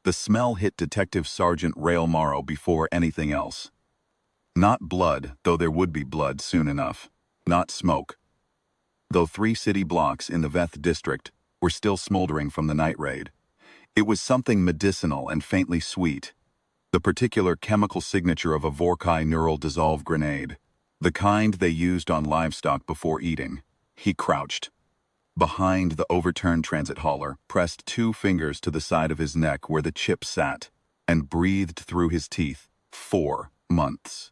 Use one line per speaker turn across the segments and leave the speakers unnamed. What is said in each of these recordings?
The smell hit Detective Sergeant Rail Morrow before anything else. Not blood, though there would be blood soon enough. Not smoke, though 3 city blocks in the Veth district were still smoldering from the night raid. It was something medicinal and faintly sweet. The particular chemical signature of a Vorkai neural dissolve grenade. The kind they used on livestock before eating. He crouched behind the overturned transit hauler, pressed 2 fingers to the side of his neck where the chip sat, and breathed through his teeth. 4 months.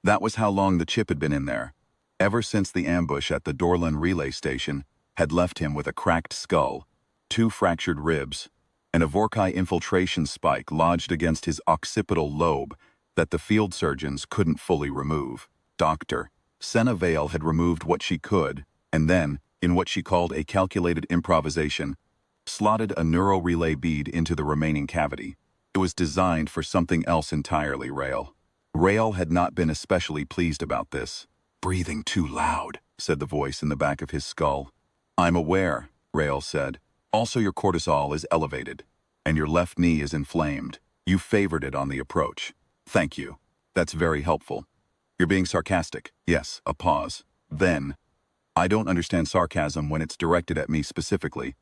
That was how long the chip had been in there. Ever since the ambush at the Dorlan relay station had left him with a cracked skull, 2 fractured ribs, and a Vorkai infiltration spike lodged against his occipital lobe that the field surgeons couldn't fully remove. Dr. Senna Vale had removed what she could, and then, in what she called a calculated improvisation, slotted a neuro-relay bead into the remaining cavity. It was designed for something else entirely, Rail. Rail had not been especially pleased about this. "Breathing too loud," said the voice in the back of his skull. "I'm aware," Rail said. "Also your cortisol is elevated, and your left knee is inflamed. You favored it on the approach. Thank you. That's very helpful. You're being sarcastic." Yes, a pause. Then, "I don't understand sarcasm when it's directed at me specifically.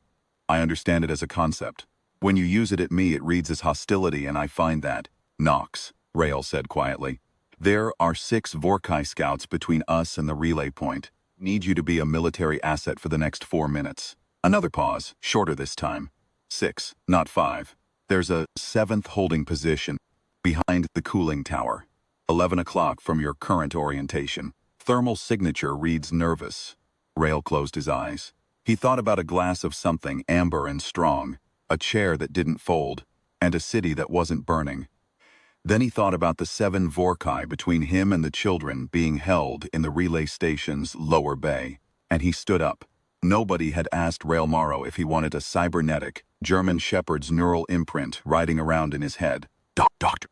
I understand it as a concept. When you use it at me, it reads as hostility, and I find that." "Knox," Rail said quietly. "There are 6 Vorkai scouts between us and the relay point. Need you to be a military asset for the next 4 minutes." Another pause, shorter this time. 6, not 5. "There's a 7th holding position behind the cooling tower. 11 o'clock from your current orientation. Thermal signature reads nervous." Rail closed his eyes. He thought about a glass of something amber and strong, a chair that didn't fold, and a city that wasn't burning. Then he thought about the 7 Vorkai between him and the children being held in the relay station's lower bay, and he stood up. Nobody had asked Rail Morrow if he wanted a cybernetic, German shepherd's neural imprint riding around in his head. Doctor.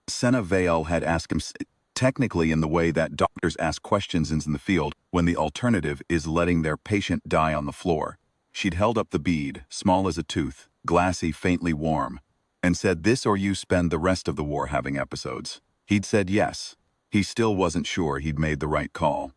Senna Vale had asked him, technically in the way that doctors ask questions in the field when the alternative is letting their patient die on the floor. She'd held up the bead, small as a tooth, glassy, faintly warm, and said, "This or you spend the rest of the war having episodes." He'd said yes. He still wasn't sure he'd made the right call.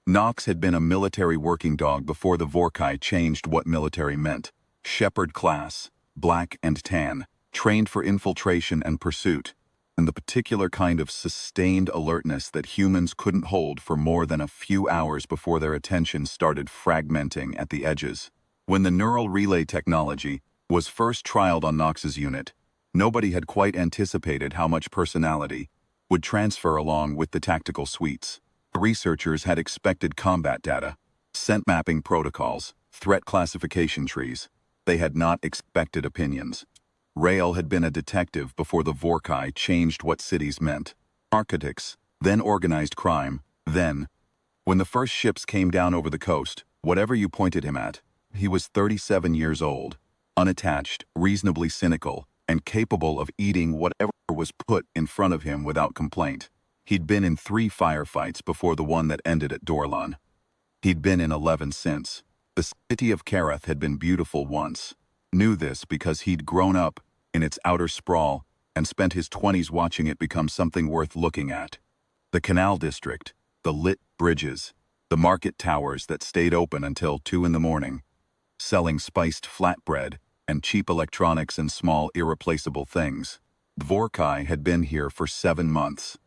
Knox had been a military working dog before the Vorkai changed what military meant. Shepherd class, black and tan, trained for infiltration and pursuit, and the particular kind of sustained alertness that humans couldn't hold for more than a few hours before their attention started fragmenting at the edges. When the neural relay technology was first trialed on Knox's unit, nobody had quite anticipated how much personality would transfer along with the tactical suites. Researchers had expected combat data, scent mapping protocols, threat classification trees. They had not expected opinions. Rail had been a detective before the Vorkai changed what cities meant. Narcotics, then organized crime, then, when the first ships came down over the coast, whatever you pointed him at, he was 37 years old, unattached, reasonably cynical, and capable of eating whatever was put in front of him without complaint. He'd been in 3 firefights before the one that ended at Dorlan. He'd been in 11 since. The city of Kareth had been beautiful once. Knew this because he'd grown up in its outer sprawl and spent his 20s watching it become something worth looking at. The canal district, the lit bridges, the market towers that stayed open until 2 in the morning, selling spiced flatbread and cheap electronics and small irreplaceable things. Vorkai had been here for 7 months.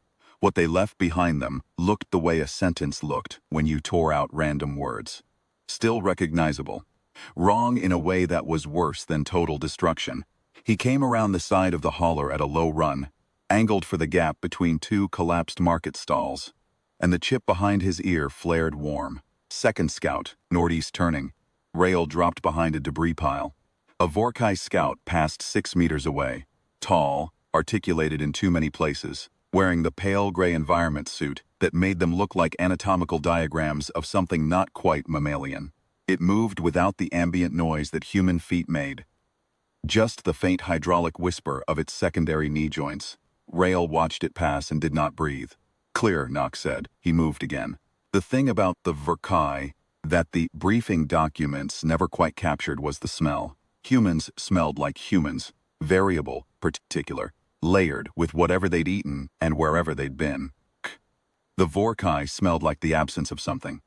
What they left behind them looked the way a sentence looked when you tore out random words. Still recognizable. Wrong in a way that was worse than total destruction. He came around the side of the hauler at a low run, angled for the gap between 2 collapsed market stalls, and the chip behind his ear flared warm. Second scout, northeast turning. Rail dropped behind a debris pile. A Vorkai scout passed 6 meters away, tall, articulated in too many places, wearing the pale gray environment suit that made them look like anatomical diagrams of something not quite mammalian. It moved without the ambient noise that human feet made. Just the faint hydraulic whisper of its secondary knee joints. Rail watched it pass and did not breathe. "Clear," Knox said. He moved again. The thing about the Vorkai that the briefing documents never quite captured was the smell. Humans smelled like humans. variable, particular, layered with whatever they'd eaten and wherever they'd been. The Vorkai smelled like the absence of something.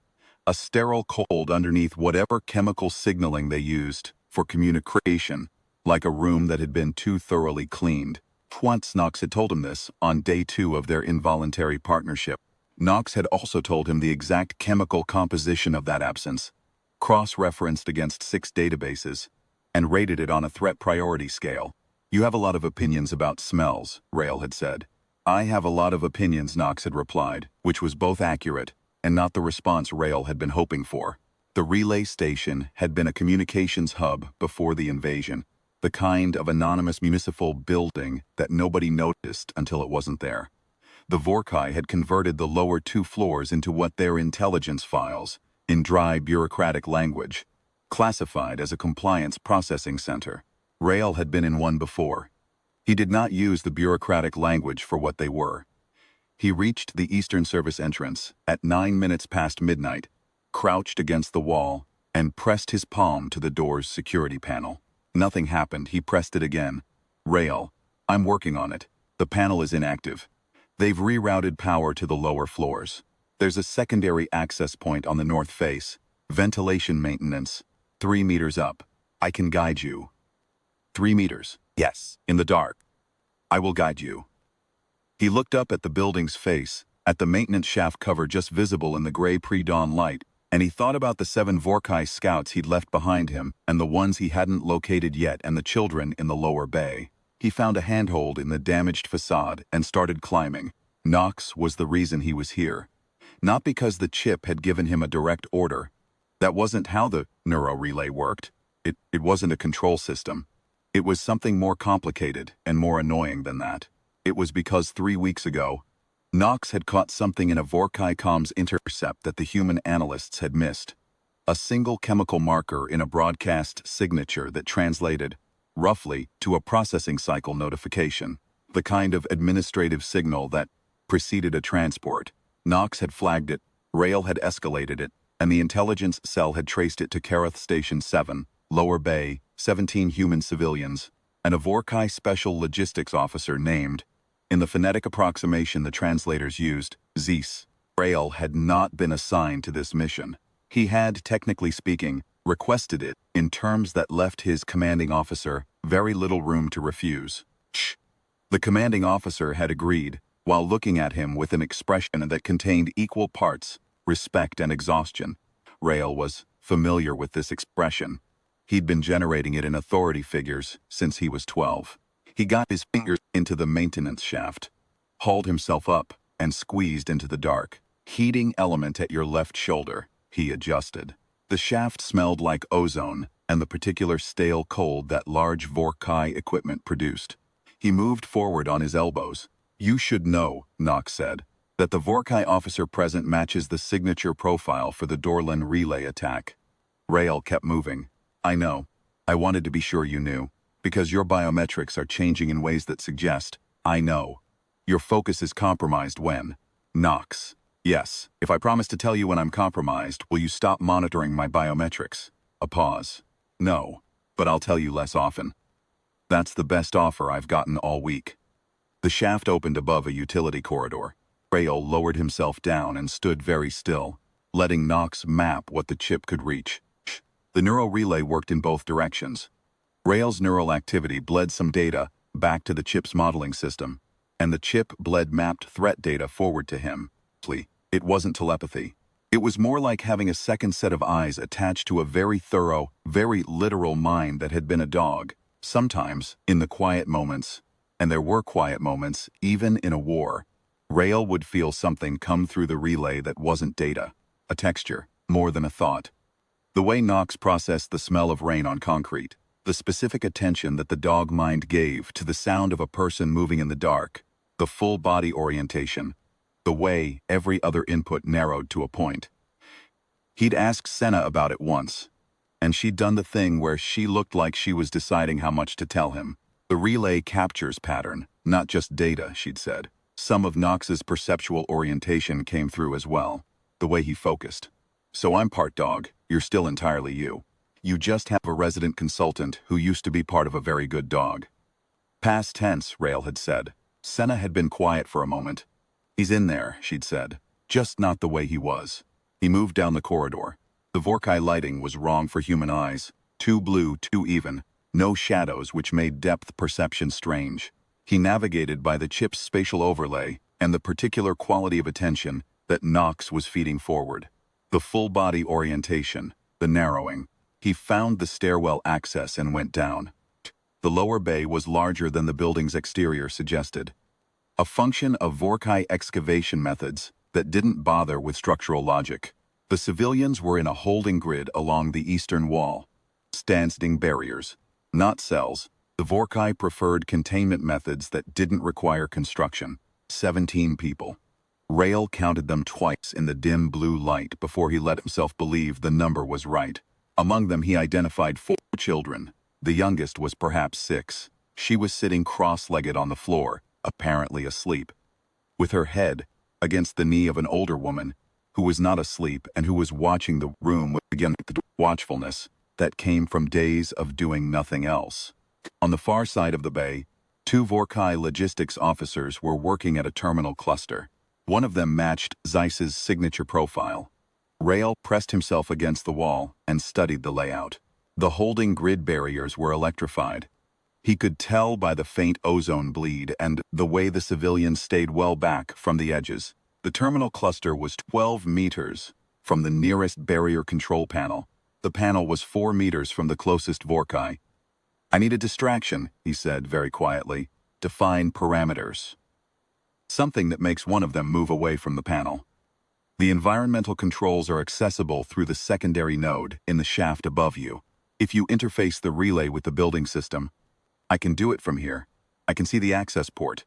A sterile cold underneath whatever chemical signaling they used for communication, like a room that had been too thoroughly cleaned. Once Knox had told him this, on day 2 of their involuntary partnership. Knox had also told him the exact chemical composition of that absence, cross-referenced against 6 databases, and rated it on a threat priority scale. "You have a lot of opinions about smells," Rail had said. "I have a lot of opinions," Knox had replied, which was both accurate and not the response Rail had been hoping for. The relay station had been a communications hub before the invasion, the kind of anonymous municipal building that nobody noticed until it wasn't there. The Vorkai had converted the lower 2 floors into what their intelligence files, in dry bureaucratic language, classified as a compliance processing center. Rail had been in one before. He did not use the bureaucratic language for what they were. He reached the Eastern Service entrance at 9 minutes past midnight, crouched against the wall, and pressed his palm to the door's security panel. Nothing happened. He pressed it again. "Rail, I'm working on it. The panel is inactive. They've rerouted power to the lower floors. There's a secondary access point on the north face. Ventilation maintenance. 3 meters up. I can guide you." 3 meters. Yes. In the dark. "I will guide you." He looked up at the building's face, at the maintenance shaft cover just visible in the gray pre-dawn light, and he thought about the 7 Vorkai scouts he'd left behind him and the ones he hadn't located yet and the children in the lower bay. He found a handhold in the damaged facade and started climbing. Knox was the reason he was here. Not because the chip had given him a direct order. That wasn't how the neuro relay worked. It wasn't a control system. It was something more complicated and more annoying than that. It was because 3 weeks ago, Knox had caught something in a Vorkai comms intercept that the human analysts had missed. A single chemical marker in a broadcast signature that translated, roughly, to a processing cycle notification. The kind of administrative signal that preceded a transport. Knox had flagged it, Rail had escalated it, and the intelligence cell had traced it to Kareth Station 7, Lower Bay, 17 human civilians, and a Vorkai special logistics officer named, in the phonetic approximation the translators used, Zeus. Rail had not been assigned to this mission. He had, technically speaking, requested it in terms that left his commanding officer very little room to refuse. Shh. The commanding officer had agreed, while looking at him with an expression that contained equal parts respect and exhaustion. Rail was familiar with this expression. He'd been generating it in authority figures since he was 12. He got his fingers into the maintenance shaft, hauled himself up, and squeezed into the dark. "Heating element at your left shoulder," he adjusted. The shaft smelled like ozone and the particular stale cold that large Vorkai equipment produced. He moved forward on his elbows. "You should know," Knox said, "that the Vorkai officer present matches the signature profile for the Dorlan relay attack." Rail kept moving. "I know. I wanted to be sure you knew. Because your biometrics are changing in ways that suggest, I know. Your focus is compromised when." Knox. "Yes. If I promise to tell you when I'm compromised, will you stop monitoring my biometrics?" A pause. "No. But I'll tell you less often." "That's the best offer I've gotten all week." The shaft opened above a utility corridor. Rail lowered himself down and stood very still, letting Knox map what the chip could reach. The neural relay worked in both directions. Rail's neural activity bled some data back to the chip's modeling system, and the chip bled mapped threat data forward to him. It wasn't telepathy. It was more like having a second set of eyes attached to a very thorough, very literal mind that had been a dog. Sometimes, in the quiet moments, and there were quiet moments, even in a war, Rail would feel something come through the relay that wasn't data, a texture, more than a thought. The way Knox processed the smell of rain on concrete, the specific attention that the dog mind gave to the sound of a person moving in the dark, the full body orientation, the way every other input narrowed to a point. He'd asked Senna about it once, and she'd done the thing where she looked like she was deciding how much to tell him. "The relay captures pattern, not just data," she'd said. Some of Knox's perceptual orientation came through as well, the way he focused. "So I'm part dog, you're still entirely you. You just have a resident consultant who used to be part of a very good dog." Past tense, Rael had said. Senna had been quiet for a moment. He's in there, she'd said. Just not the way he was. He moved down the corridor. The Vorkai lighting was wrong for human eyes. Too blue, too even. No shadows, which made depth perception strange. He navigated by the chip's spatial overlay and the particular quality of attention that Nox was feeding forward. The full-body orientation, the narrowing. He found the stairwell access and went down. The lower bay was larger than the building's exterior suggested. A function of Vorkai excavation methods that didn't bother with structural logic. The civilians were in a holding grid along the eastern wall. Standing barriers, not cells. The Vorkai preferred containment methods that didn't require construction. 17 people. Rael counted them twice in the dim blue light before he let himself believe the number was right. Among them he identified 4 children. The youngest was perhaps 6. She was sitting cross-legged on the floor, apparently asleep, with her head against the knee of an older woman who was not asleep and who was watching the room with again the watchfulness that came from days of doing nothing else. On the far side of the bay, 2 Vorkai logistics officers were working at a terminal cluster. One of them matched Zeiss's signature profile. Rael pressed himself against the wall and studied the layout. The holding grid barriers were electrified. He could tell by the faint ozone bleed and the way the civilians stayed well back from the edges. The terminal cluster was 12 meters from the nearest barrier control panel. The panel was 4 meters from the closest Vorkai. I need a distraction, he said very quietly. Define parameters. Something that makes one of them move away from the panel. The environmental controls are accessible through the secondary node in the shaft above you. If you interface the relay with the building system, I can do it from here. I can see the access port.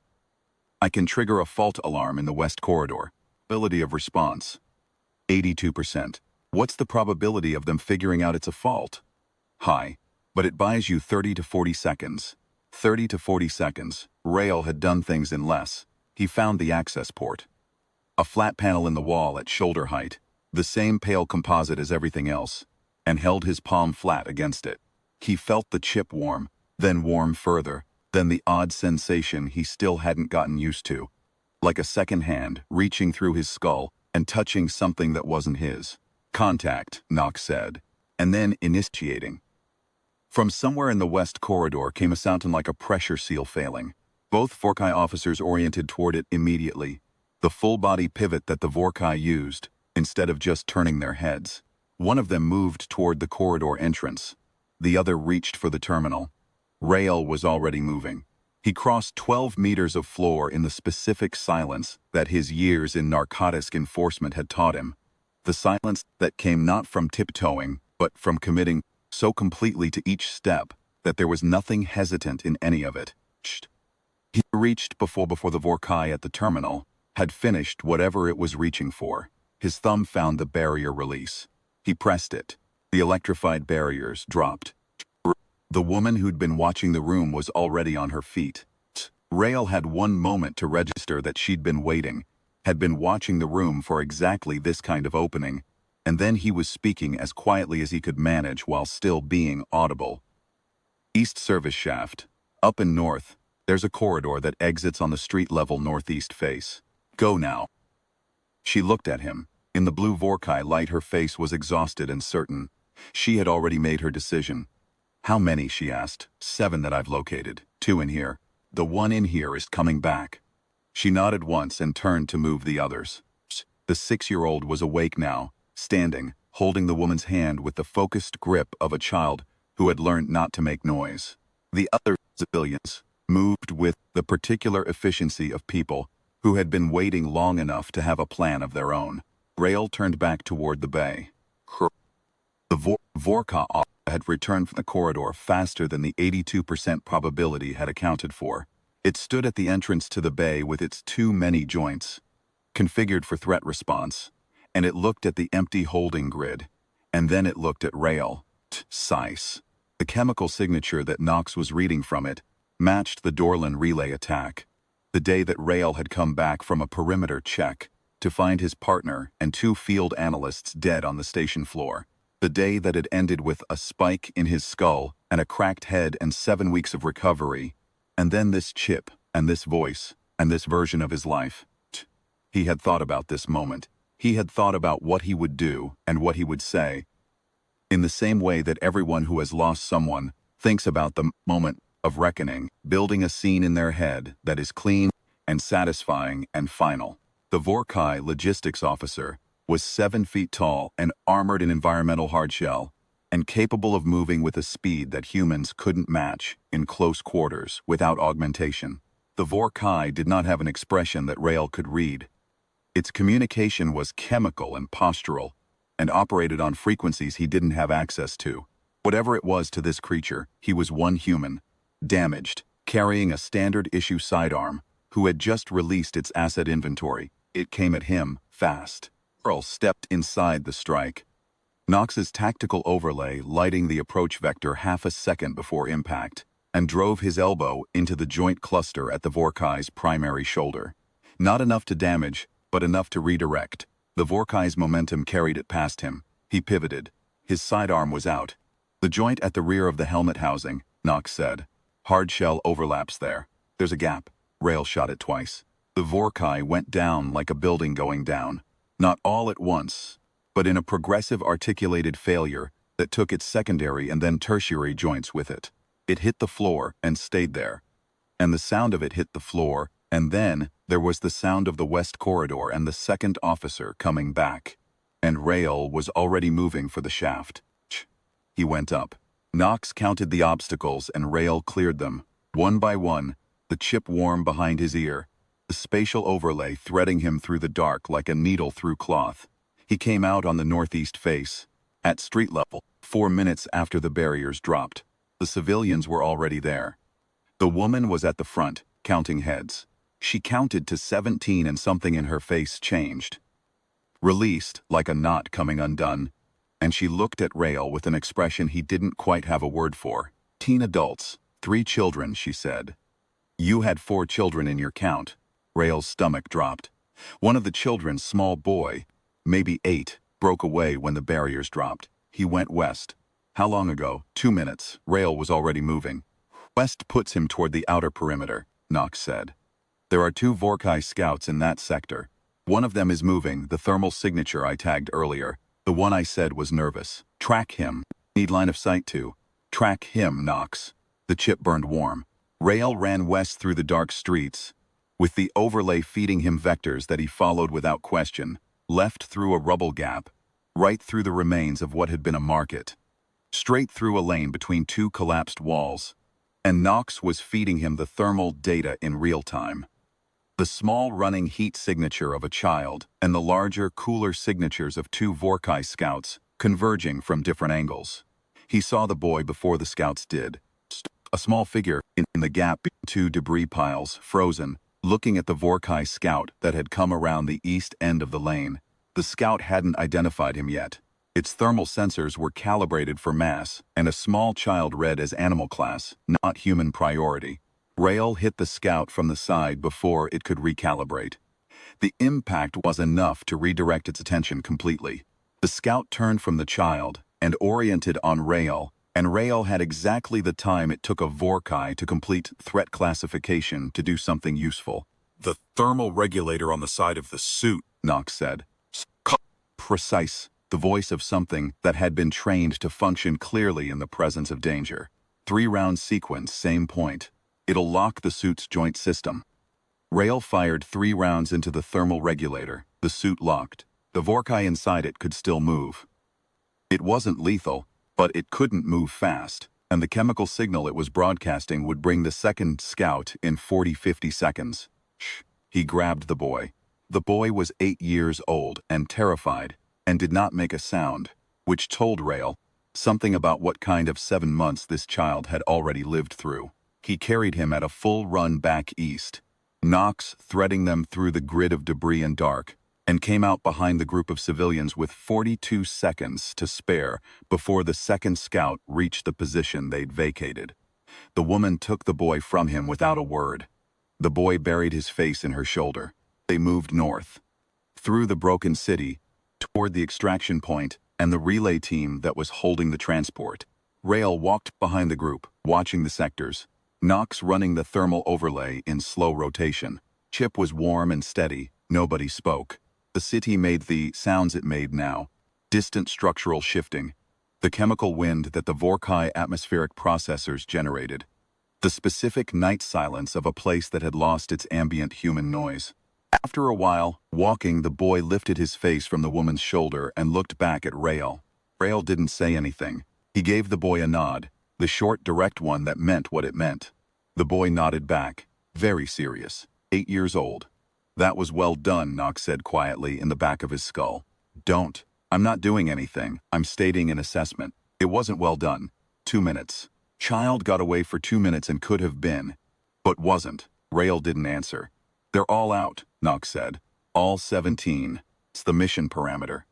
I can trigger a fault alarm in the west corridor. Ability of response, 82%. What's the probability of them figuring out it's a fault? High, but it buys you 30 to 40 seconds. 30 to 40 seconds. Rael had done things in less. He found the access port. A flat panel in the wall at shoulder height, the same pale composite as everything else, and held his palm flat against it. He felt the chip warm, then warm further, then the odd sensation he still hadn't gotten used to, like a second hand reaching through his skull and touching something that wasn't his. Contact, Nox said, and then initiating. From somewhere in the west corridor came a sound like a pressure seal failing. Both Vorkai officers oriented toward it immediately, the full-body pivot that the Vorkai used, instead of just turning their heads. One of them moved toward the corridor entrance. The other reached for the terminal. Rael was already moving. He crossed 12 meters of floor in the specific silence that his years in narcotics enforcement had taught him. The silence that came not from tiptoeing, but from committing so completely to each step that there was nothing hesitant in any of it. He reached before the Vorkai at the terminal had finished whatever it was reaching for. His thumb found the barrier release. He pressed it. The electrified barriers dropped. The woman who'd been watching the room was already on her feet. Rael had one moment to register that she'd been waiting, had been watching the room for exactly this kind of opening, and then he was speaking as quietly as he could manage while still being audible. East service shaft. Up and north, there's a corridor that exits on the street-level northeast face. Go now. She looked at him. In the blue Vorkai light her face was exhausted and certain. She had already made her decision. How many, she asked. 7 that I've located. 2 in here. The one in here is coming back. She nodded once and turned to move the others. The 6-year-old was awake now, standing, holding the woman's hand with the focused grip of a child who had learned not to make noise. The other civilians moved with the particular efficiency of people who had been waiting long enough to have a plan of their own. Rael turned back toward the bay. The Vorka had returned from the corridor faster than the 82% probability had accounted for. It stood at the entrance to the bay with its 2 many joints, configured for threat response, and it looked at the empty holding grid, and then it looked at Rael. Zeiss. The chemical signature that Nox was reading from it matched the Dorlan relay attack, the day that Rael had come back from a perimeter check to find his partner and 2 field analysts dead on the station floor, the day that had ended with a spike in his skull and a cracked head and 7 weeks of recovery, And then this chip, and this voice, and this version of his life. He had thought about this moment. He had thought about what he would do and what he would say. In the same way that everyone who has lost someone thinks about the moment of reckoning, building a scene in their head that is clean and satisfying and final. The Vorkai logistics officer was 7 feet tall and armored in environmental hardshell, and capable of moving with a speed that humans couldn't match in close quarters without augmentation. The Vorkai did not have an expression that Rael could read. Its communication was chemical and postural, and operated on frequencies he didn't have access to. Whatever it was to this creature, he was one human, damaged, carrying a standard-issue sidearm, who had just released its asset inventory. It came at him, fast. Earl stepped inside the strike. Nox's tactical overlay lighting the approach vector half a second before impact, and drove his elbow into the joint cluster at the Vorkai's primary shoulder. Not enough to damage, but enough to redirect. The Vorkai's momentum carried it past him. He pivoted. His sidearm was out. The joint at the rear of the helmet housing, Nox said. Hard shell overlaps there. There's a gap. Rail shot it twice. The Vorkai went down like a building going down. Not all at once, but in a progressive articulated failure that took its secondary and then tertiary joints with it. It hit the floor and stayed there. And the sound of it hit the floor, and then there was the sound of the west corridor and the second officer coming back. And Rael was already moving for the shaft. He went up. Nox counted the obstacles and Rael cleared them. One by one, the chip warm behind his ear, the spatial overlay threading him through the dark like a needle through cloth. He came out on the northeast face. At street level, 4 minutes after the barriers dropped. The civilians were already there. The woman was at the front, counting heads. She counted to 17 and something in her face changed. Released, like a knot coming undone, and she looked at Rael with an expression he didn't quite have a word for. Teen adults, 3 children, she said. You had 4 children in your count. Rael's stomach dropped. One of the children, small boy, maybe 8, broke away when the barriers dropped. He went west. How long ago? 2 minutes. Rael was already moving. West puts him toward the outer perimeter, Nox said. There are 2 Vorkai scouts in that sector. One of them is moving, the thermal signature I tagged earlier. The one I said was nervous. Track him. Need line of sight to. Track him, Nox. The chip burned warm. Rael ran west through the dark streets, with the overlay feeding him vectors that he followed without question, left through a rubble gap, right through the remains of what had been a market, straight through a lane between 2 collapsed walls. And Nox was feeding him the thermal data in real time. The small running heat signature of a child and the larger, cooler signatures of 2 Vorkai scouts converging from different angles. He saw the boy before the scouts did. A small figure in the gap between 2 debris piles, frozen, looking at the Vorkai scout that had come around the east end of the lane. The scout hadn't identified him yet. Its thermal sensors were calibrated for mass, and a small child read as animal class, not human priority. Rael hit the scout from the side before it could recalibrate. The impact was enough to redirect its attention completely. The scout turned from the child and oriented on Rael, and Rael had exactly the time it took a Vorkai to complete threat classification to do something useful. The thermal regulator on the side of the suit, Nox said. Precise. The voice of something that had been trained to function clearly in the presence of danger. 3-round sequence, same point. It'll lock the suit's joint system. Rael fired 3 rounds into the thermal regulator. The suit locked. The Vorkai inside it could still move. It wasn't lethal, but it couldn't move fast, and the chemical signal it was broadcasting would bring the second scout in 40-50 seconds. Shh. He grabbed the boy. The boy was 8 years old and terrified, and did not make a sound, which told Rael something about what kind of 7 months this child had already lived through. He carried him at a full run back east, Nox threading them through the grid of debris and dark, and came out behind the group of civilians with 42 seconds to spare before the second scout reached the position they'd vacated. The woman took the boy from him without a word. The boy buried his face in her shoulder. They moved north, through the broken city, toward the extraction point and the relay team that was holding the transport. Rael walked behind the group, watching the sectors. Nox running the thermal overlay in slow rotation. Chip was warm and steady. Nobody spoke. The city made the sounds it made now. Distant structural shifting. The chemical wind that the Vorkai atmospheric processors generated. The specific night silence of a place that had lost its ambient human noise. After a while, walking, the boy lifted his face from the woman's shoulder and looked back at Rael. Rael didn't say anything. He gave the boy a nod, the short, direct one that meant what it meant. The boy nodded back, very serious. 8 years old. That was well done, Nox said quietly in the back of his skull. Don't. I'm not doing anything. I'm stating an assessment. It wasn't well done. 2 minutes. Child got away for 2 minutes and could have been. But wasn't. Rael didn't answer. They're all out, Nox said. All 17. It's the mission parameter.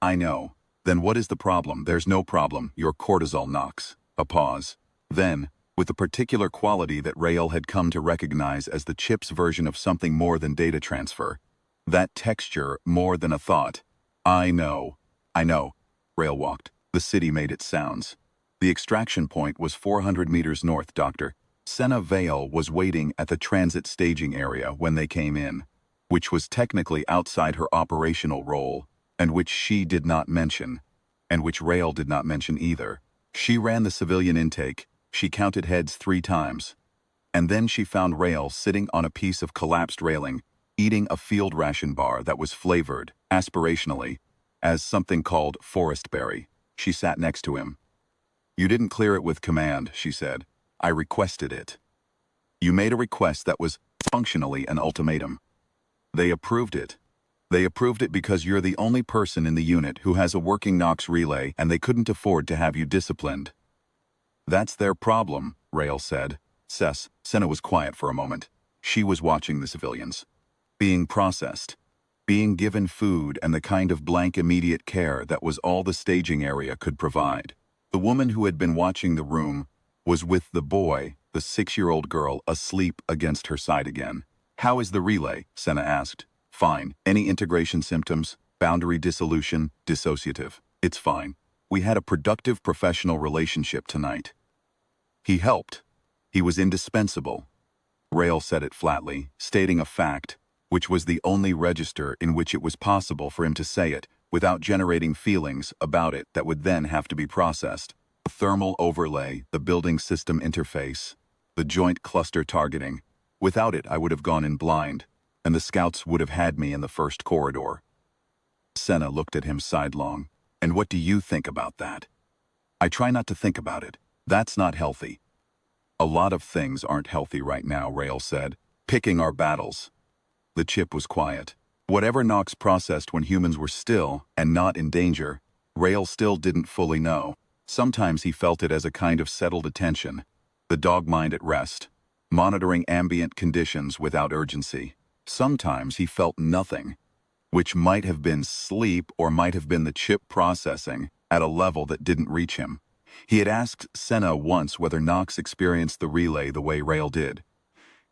I know. Then what is the problem? There's no problem. Your cortisol, Nox. A pause. Then, with the particular quality that Rael had come to recognize as the chip's version of something more than data transfer. That texture more than a thought. I know. I know. Rael walked. The city made its sounds. The extraction point was 400 meters north, Doctor. Senna Vale was waiting at the transit staging area when they came in, which was technically outside her operational role, and which she did not mention, and which Rael did not mention either. She ran the civilian intake. She counted heads 3 times. And then she found Rael sitting on a piece of collapsed railing, eating a field ration bar that was flavored, aspirationally, as something called forest berry. She sat next to him. You didn't clear it with command, she said. I requested it. You made a request that was functionally an ultimatum. They approved it. They approved it because you're the only person in the unit who has a working Nox relay and they couldn't afford to have you disciplined. That's their problem, Rael said. Senna was quiet for a moment. She was watching the civilians. Being processed. Being given food and the kind of blank immediate care that was all the staging area could provide. The woman who had been watching the room was with the boy, the 6-year-old girl, asleep against her side again. How is the relay? Senna asked. Fine. Any integration symptoms? Boundary dissolution? Dissociative. It's fine. We had a productive professional relationship tonight. He helped. He was indispensable. Rael said it flatly, stating a fact, which was the only register in which it was possible for him to say it, without generating feelings about it that would then have to be processed. The thermal overlay, the building system interface, the joint cluster targeting. Without it, I would have gone in blind, and the scouts would have had me in the first corridor. Senna looked at him sidelong. And what do you think about that? I try not to think about it. That's not healthy. A lot of things aren't healthy right now, Rael said. Picking our battles. The chip was quiet. Whatever Nox processed when humans were still and not in danger, Rael still didn't fully know. Sometimes he felt it as a kind of settled attention, the dog mind at rest, monitoring ambient conditions without urgency. Sometimes he felt nothing, which might have been sleep or might have been the chip processing at a level that didn't reach him. He had asked Senna once whether Nox experienced the relay the way Rael did.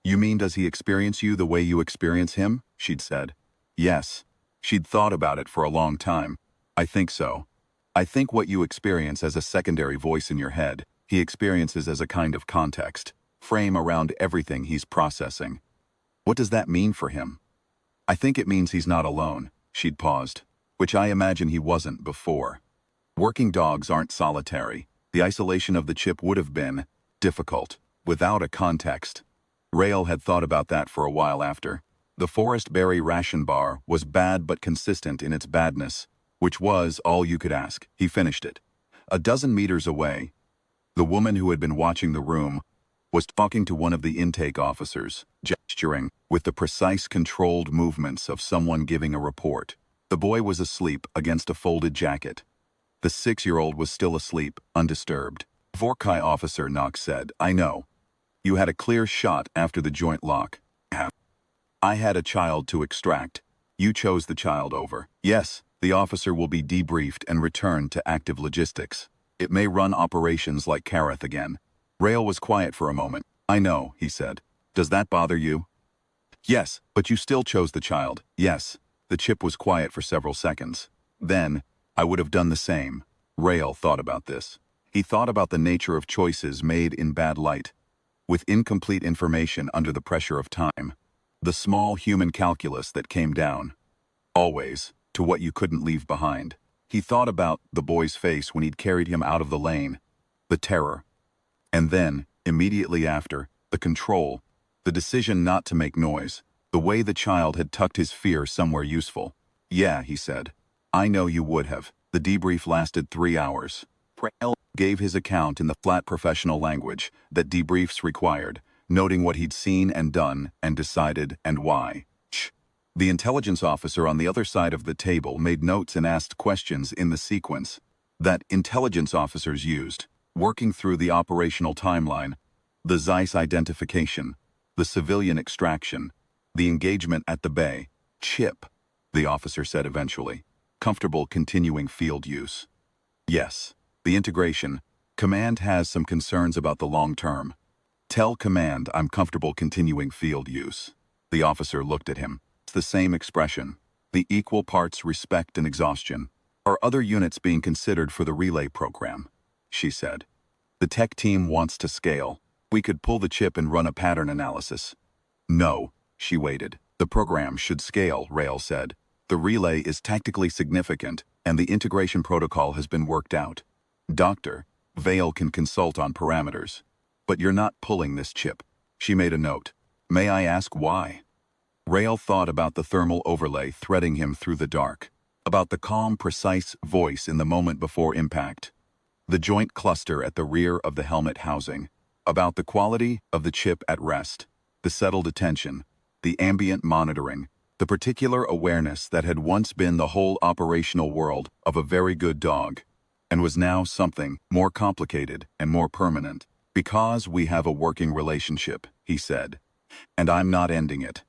You mean does he experience you the way you experience him? She'd said. Yes. She'd thought about it for a long time. I think so. I think what you experience as a secondary voice in your head, he experiences as a kind of context, frame around everything he's processing. What does that mean for him? I think it means he's not alone. She'd paused, which I imagine he wasn't before. Working dogs aren't solitary. The isolation of the chip would have been difficult, without a context. Rael had thought about that for a while after. The forest berry ration bar was bad but consistent in its badness, which was all you could ask. He finished it. A dozen meters away, the woman who had been watching the room was talking to one of the intake officers, gesturing with the precise controlled movements of someone giving a report. The boy was asleep against a folded jacket. The 6-year-old was still asleep, undisturbed. Vorkai officer, Nox said, I know. You had a clear shot after the joint lock. I had a child to extract. You chose the child over. Yes, the officer will be debriefed and returned to active logistics. It may run operations like Kareth again. Rael was quiet for a moment. I know, he said. Does that bother you? Yes, but you still chose the child. Yes. The chip was quiet for several seconds. Then, I would have done the same. Rael thought about this. He thought about the nature of choices made in bad light. with incomplete information under the pressure of time. The small human calculus that came down, always, to what you couldn't leave behind. He thought about the boy's face when he'd carried him out of the lane, the terror. And then, immediately after, the control, the decision not to make noise, the way the child had tucked his fear somewhere useful. Yeah, he said. I know you would have. The debrief lasted 3 hours. Rael gave his account in the flat professional language that debriefs required, noting what he'd seen and done and decided and why. The intelligence officer on the other side of the table made notes and asked questions in the sequence that intelligence officers used, working through the operational timeline, the Zeiss identification, the civilian extraction, the engagement at the bay. Chip, the officer said eventually. Comfortable continuing field use. Yes. The integration. Command has some concerns about the long term. Tell Command I'm comfortable continuing field use. The officer looked at him. It's the same expression. The equal parts respect and exhaustion. Are other units being considered for the relay program? She said. The tech team wants to scale. We could pull the chip and run a pattern analysis. No, she waited. The program should scale, Rael said. The relay is tactically significant, and the integration protocol has been worked out. Dr. Vale can consult on parameters. But you're not pulling this chip. She made a note. May I ask why? Rael thought about the thermal overlay threading him through the dark, about the calm, precise voice in the moment before impact, the joint cluster at the rear of the helmet housing, about the quality of the chip at rest, the settled attention, the ambient monitoring, the particular awareness that had once been the whole operational world of a very good dog, and was now something more complicated and more permanent. Because we have a working relationship, he said, and I'm not ending it.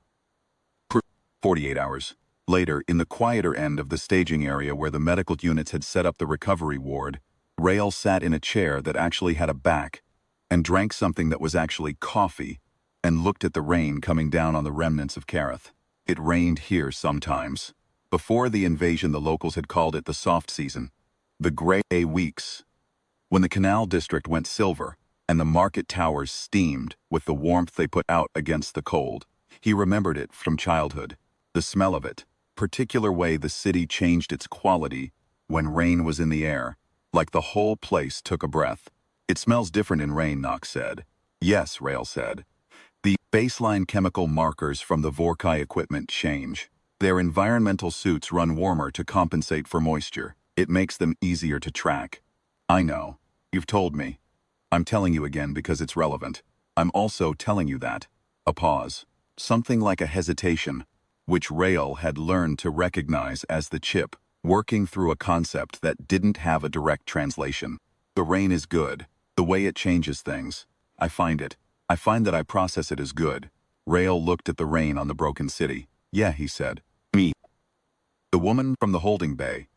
48 hours. Later, in the quieter end of the staging area where the medical units had set up the recovery ward, Rael sat in a chair that actually had a back, and drank something that was actually coffee, and looked at the rain coming down on the remnants of Kareth. It rained here sometimes. Before the invasion, the locals had called it the soft season, the gray weeks, when the canal district went silver, and the market towers steamed with the warmth they put out against the cold. He remembered it from childhood, the smell of it, particular way the city changed its quality when rain was in the air, like the whole place took a breath. It smells different in rain, Knox said. Yes, Rael said. The baseline chemical markers from the Vorkai equipment change. Their environmental suits run warmer to compensate for moisture. It makes them easier to track. I know. You've told me. I'm telling you again because it's relevant. I'm also telling you that. A pause. Something like a hesitation, which Rael had learned to recognize as the chip, working through a concept that didn't have a direct translation. The rain is good. The way it changes things. I find that I process it as good. Rael looked at the rain on the broken city. Yeah, he said. Me. The woman from the holding bay.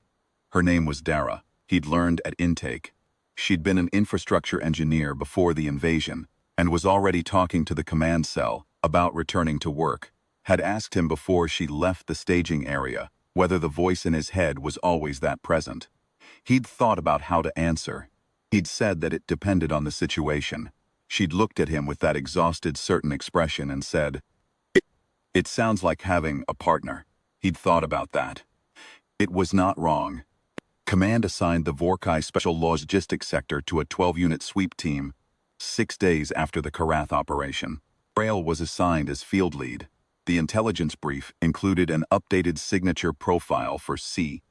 Her name was Dara. He'd learned at intake. She'd been an infrastructure engineer before the invasion, and was already talking to the command cell about returning to work. Had asked him before she left the staging area whether the voice in his head was always that present. He'd thought about how to answer. He'd said that it depended on the situation. She'd looked at him with that exhausted, certain expression and said, It sounds like having a partner. He'd thought about that. It was not wrong. Command assigned the Vorkai Special Logistics Sector to a 12-unit sweep team 6 days after the Karath operation. Rael was assigned as field lead. The intelligence brief included an updated signature profile for C.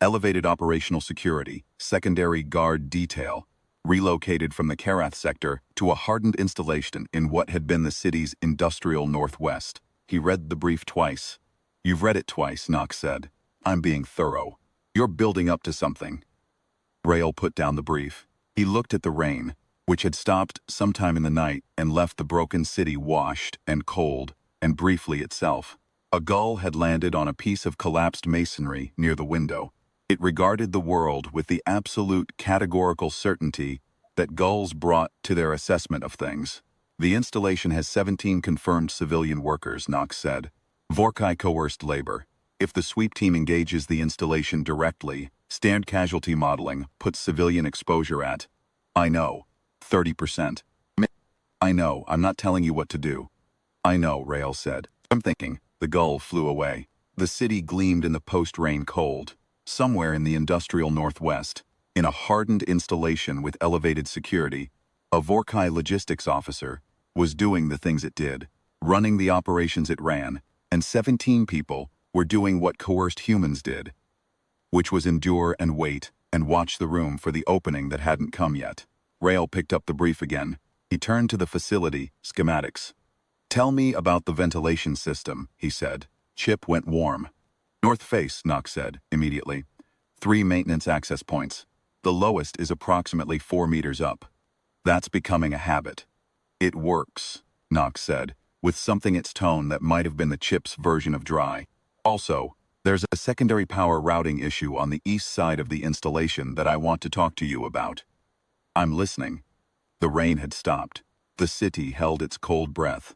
Elevated operational security, secondary guard detail, relocated from the Karath sector to a hardened installation in what had been the city's industrial northwest. He read the brief twice. You've read it twice, Knox said. I'm being thorough. You're building up to something. Rael put down the brief. He looked at the rain, which had stopped sometime in the night and left the broken city washed and cold and briefly itself. A gull had landed on a piece of collapsed masonry near the window. It regarded the world with the absolute categorical certainty that gulls brought to their assessment of things. The installation has 17 confirmed civilian workers, Knox said. Vorkai coerced labor. If the sweep team engages the installation directly, standard casualty modeling puts civilian exposure at, I know, 30%. I know, I'm not telling you what to do. I know, Rael said. I'm thinking. The gull flew away. The city gleamed in the post-rain cold. Somewhere in the industrial northwest, in a hardened installation with elevated security, a Vorkai logistics officer was doing the things it did, running the operations it ran, and 17 people were doing what coerced humans did, which was endure and wait and watch the room for the opening that hadn't come yet. Rael picked up the brief again. He turned to the facility schematics. Tell me about the ventilation system, he said. Chip went warm. North face, Knox said, immediately. 3 maintenance access points. The lowest is approximately 4 meters up. That's becoming a habit. It works, Knox said, with something in its tone that might have been the chip's version of dry. Also, there's a secondary power routing issue on the east side of the installation that I want to talk to you about. I'm listening. The rain had stopped. The city held its cold breath.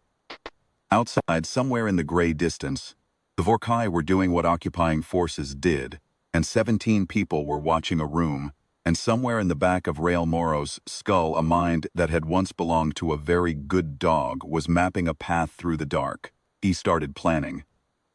Outside, somewhere in the gray distance, the Vorkai were doing what occupying forces did, and 17 people were watching a room, and somewhere in the back of Rael Morrow's skull a mind that had once belonged to a very good dog was mapping a path through the dark. He started planning.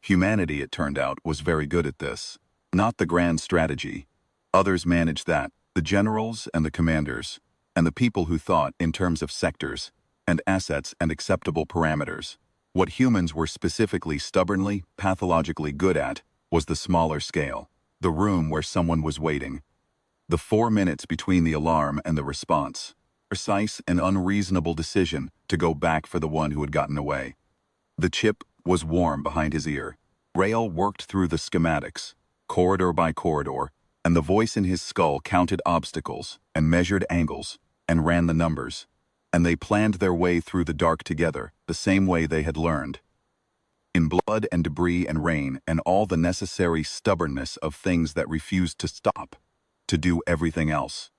Humanity, it turned out, was very good at this. Not the grand strategy. Others managed that, the generals and the commanders, and the people who thought in terms of sectors, and assets and acceptable parameters. What humans were specifically stubbornly, pathologically good at was the smaller scale, the room where someone was waiting. The 4 minutes between the alarm and the response. Precise and unreasonable decision to go back for the one who had gotten away. The chip was warm behind his ear. Rael worked through the schematics, corridor by corridor, and the voice in his skull counted obstacles and measured angles and ran the numbers. And they planned their way through the dark together, the same way they had learned. In blood and debris and rain and all the necessary stubbornness of things that refused to stop, to do everything else.